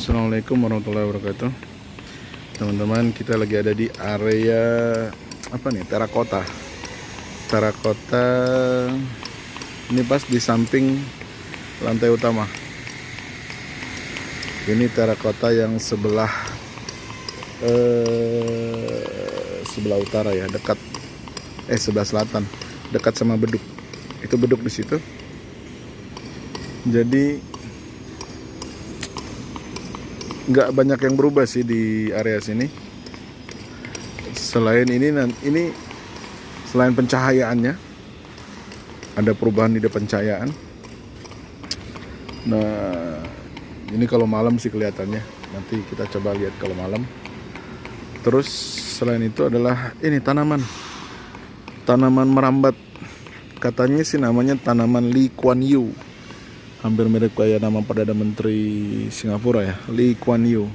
Assalamualaikum warahmatullahi wabarakatuh. Teman-teman, kita lagi ada di area apa nih? Terakota. Terakota ini pas di samping lantai utama. Ini terakota yang sebelah sebelah utara ya, dekat sebelah selatan, dekat sama beduk. Itu beduk di situ. Jadi nggak banyak yang berubah sih di area sini. Selain ini selain pencahayaannya, ada perubahan di pencahayaan. Nah, ini kalau malam sih kelihatannya. Nanti kita coba lihat kalau malam. Terus selain itu adalah ini tanaman merambat. Katanya sih namanya tanaman Lee Kuan Yew. Hampir mirip kayak nama Perdana Menteri Singapura ya, Lee Kuan Yew.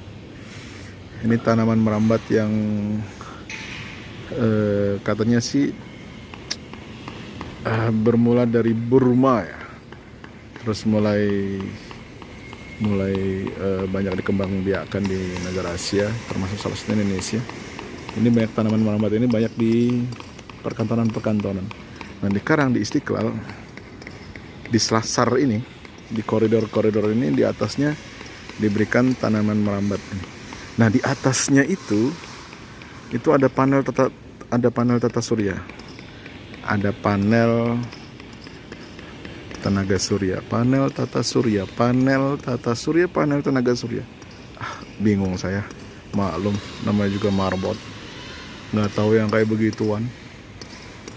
Ini tanaman merambat yang katanya sih bermula dari Burma ya. Terus mulai banyak dikembangbiakkan di negara Asia, termasuk salah satunya Indonesia. Ini banyak tanaman merambat ini banyak di perkantoran. Nah, di Karang, di Istiqlal, di selasar ini, di koridor-koridor ini, di atasnya diberikan tanaman merambat. Nah, di atasnya itu ada panel tata surya, ada panel tenaga surya, panel tenaga surya. Bingung saya, maklum namanya juga marbot, nggak tahu yang kayak begituan.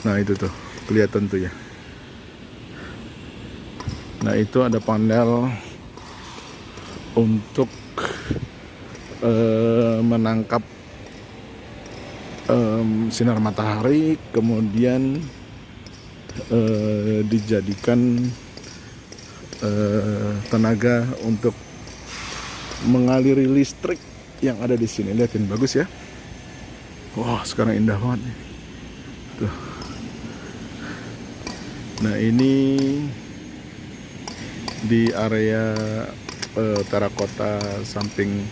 Nah, itu tuh kelihatan tuh ya. Nah, itu ada panel untuk menangkap sinar matahari, kemudian dijadikan tenaga untuk mengaliri listrik yang ada di sini. Lihatin, bagus ya. Wah, sekarang indah banget nih. Tuh. Nah, ini di area terakota samping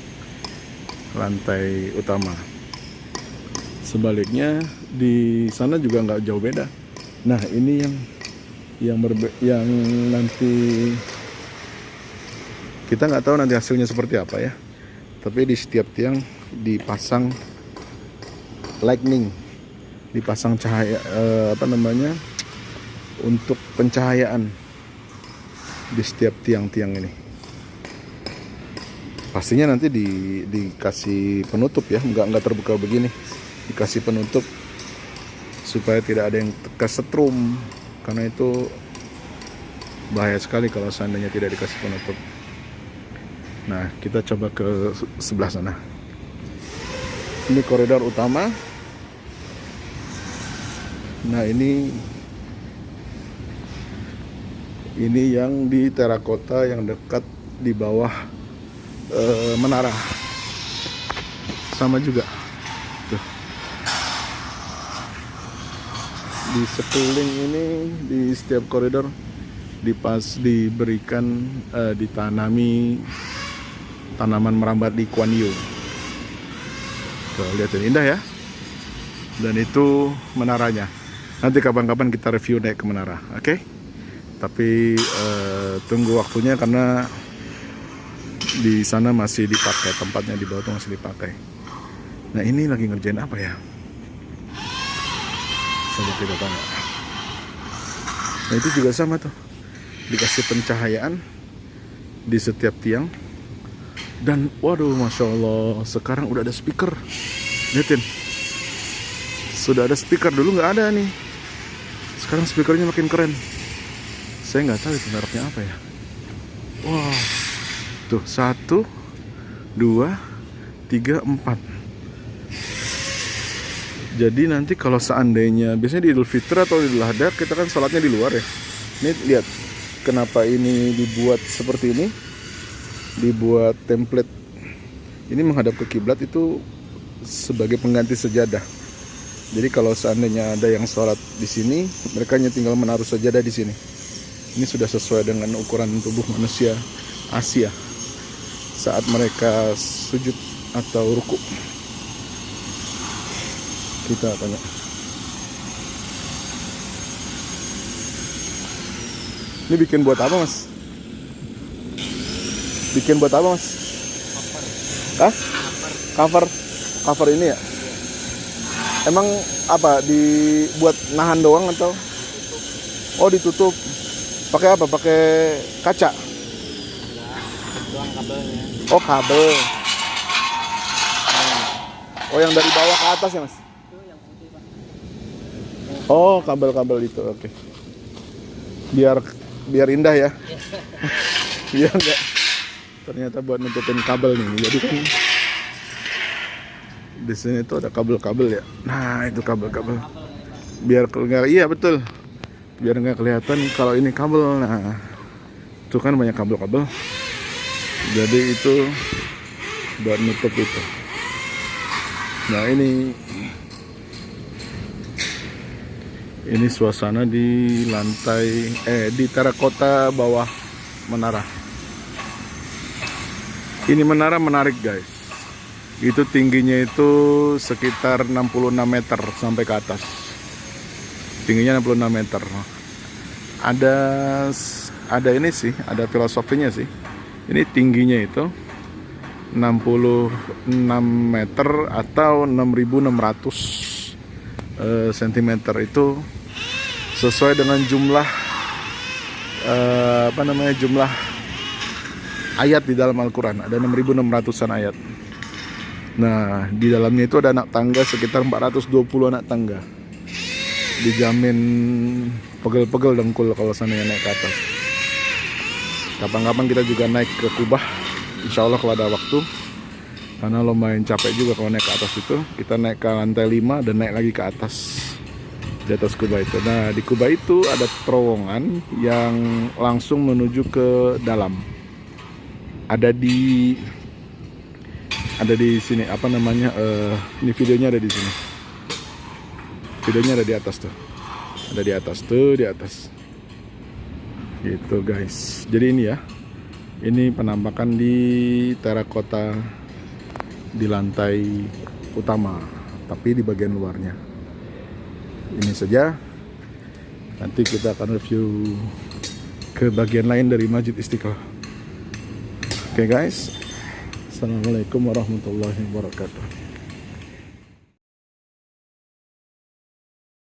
lantai utama. Sebaliknya di sana juga nggak jauh beda. Nah, ini yang nanti kita nggak tahu nanti hasilnya seperti apa ya. Tapi di setiap tiang dipasang lightning, dipasang cahaya untuk pencahayaan di setiap tiang-tiang ini. Pastinya nanti dikasih penutup ya, nggak terbuka begini, dikasih penutup supaya tidak ada yang kesetrum, karena itu bahaya sekali kalau seandainya tidak dikasih penutup. Nah, kita coba ke sebelah sana. Ini koridor utama. Nah, ini yang di terakota yang dekat di bawah menara. Sama juga. Tuh. Di sekeliling ini, di setiap koridor diberikan ditanami tanaman merambat Lee Kuan Yew. Tuh, lihatin, indah ya. Dan itu menaranya. Nanti kapan-kapan kita review naik ke menara, oke? Tapi tunggu waktunya karena di sana masih dipakai, tempatnya di bawah itu masih dipakai. Nah, ini lagi ngerjain apa ya? Saya tidak tahu. Nah, itu juga sama tuh, dikasih pencahayaan di setiap tiang. Dan waduh, masya Allah, sekarang udah ada speaker. Lihatin, sudah ada speaker, dulu nggak ada nih. Sekarang speakernya makin keren. Saya nggak tahu itu mereknya apa ya. Wah, tuh 1, 2, 3, 4. Jadi nanti kalau seandainya, biasanya di Idul Fitri atau di Idul Adha kita kan sholatnya di luar ya. Ini lihat, kenapa ini dibuat seperti ini? Dibuat template. Ini menghadap ke kiblat itu sebagai pengganti sejadah. Jadi kalau seandainya ada yang sholat di sini, mereka hanya tinggal menaruh sejadah di sini. Ini sudah sesuai dengan ukuran tubuh manusia Asia. saat mereka sujud atau ruku. Kita tanya. Ini bikin buat apa, Mas? Bikin buat apa, Mas? Hah? Cover ini ya? Emang apa, dibuat nahan doang atau? Oh, ditutup. Pakai apa? Pakai kaca? Doang kabelnya. Oh, kabel. Oh, yang dari bawah ke atas ya, Mas? Itu yang putih, Pak. Oh, kabel-kabel itu. Oke. Biar indah ya. Biar enggak. Ternyata buat nutupin kabel nih. Jadi kan di sini tuh ada kabel-kabel ya. Nah, itu kabel-kabel. Biar enggak, iya betul. Biar nggak kelihatan kalau ini kabel. Nah, itu kan banyak kabel-kabel. Jadi itu buat nutup itu. Nah, ini suasana di lantai di terakota bawah menara. Ini menara menarik, guys. Itu tingginya itu sekitar 66 meter sampai ke atas. Tingginya 66 meter. Ada ini sih, ada filosofinya sih. Ini tingginya itu 66 meter atau 6.600 cm. Itu sesuai dengan jumlah jumlah ayat di dalam Al-Quran. Ada 6.600-an ayat. Nah, di dalamnya itu ada anak tangga sekitar 420 anak tangga. Dijamin pegel-pegel dengkul kalau seandainya naik ke atas. Kapan-kapan kita juga naik ke Kubah, insya Allah kalau ada waktu. Karena lumayan capek juga kalau naik ke atas itu. Kita naik ke lantai 5 dan naik lagi ke atas, di atas Kubah itu. Nah, di Kubah itu ada terowongan yang langsung menuju ke dalam. Ada di sini, apa namanya, ini videonya ada di sini. Videonya ada di atas tuh. Ada di atas tuh, di atas. Gitu, guys. Jadi ini ya. Ini penampakan di terakota di lantai utama, tapi di bagian luarnya. Ini saja. Nanti kita akan review ke bagian lain dari Masjid Istiqlal. Oke, guys. Assalamualaikum warahmatullahi wabarakatuh.